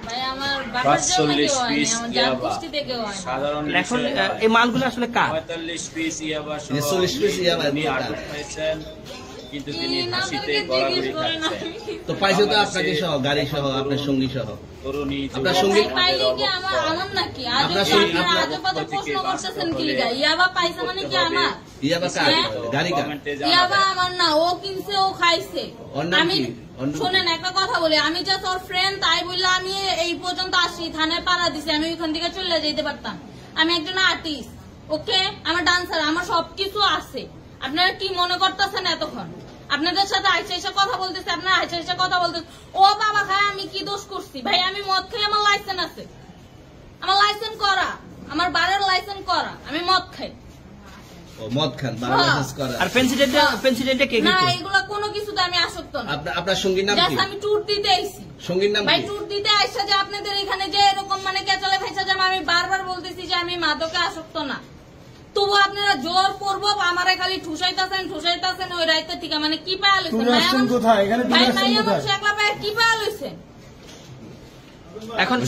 45 piece ইয়াবা সাধারণ এখন এই মালগুলো আসলে কার? 45 পিস ইয়াবা 40 পিস ইয়াবা তিনি আটক হয়েছেন, কিন্তু তিনি ফাঁসিতে গড়াগড়ি খাচ্ছেন। তো পাইছে তো আপনাকে সহ, গাড়ি সহ, আপনার সঙ্গী সহ। তরুণী আপনার সঙ্গী পাইলে কি আমার নাকি? আজব প্রশ্ন করতেছেন কি লিগা? ইয়াবা পাইছে মানে কি আমার? ইয়াবা কার? গাড়ি কার? ইয়াবা আমার না, ও কিনছে, ও খাইছে। আমি শুনেন একটা কথা বলি, আমি জাস্ট ওর ফ্রেন্ড, তাই বললে আমি এই পর্যন্ত আসি, থানায় পাড়া দিছি, আমি ওইখান থেকে চলে যেতে পারতাম। আমি একজন আর্টিস্ট, ওকে, আমার ডান্সার, আমার সবকিছু আছে। আপনারা কি মনে করতেছেন এতক্ষণ? আপনাদের সাথে আইসা এসে কথা বলতেছে, আপনারা আইসা এসে কথা বলতেছে। ও বাবা খায়, আমি কি দোষ করছি? ভাই আমি মদ খাই, আমার লাইসেন্স আছে, আমার লাইসেন্স করা, আমার বারের লাইসেন্স করা, আমি মদ খাই। ও মদ খান, বার লাইসেন্স করা। আর প্রেসিডেন্টে কে? না, এগুলা কোনো কিছুতে আমি আসক্ত না। আপনার সঙ্গীর নাম কি? আমি ট্যুর দিতে আইছি। সঙ্গীর নাম কি? ভাই ট্যুর দিতে আইসা যে আপনাদের এখানে যে এরকম মানে কেচালে ফেসা যাবে, আমি বারবার বলতেছি যে আমি মাদকে আসক্ত না, তবু আপনারা জোর করবো আমারে খালি ঠুসাইতেছেন ওই রাইতে থেকে। মানে কি পায়া লইছেন ভাই? মাইয়া মানুষ একলা পায়ে কি পায়া লইছেন? এখন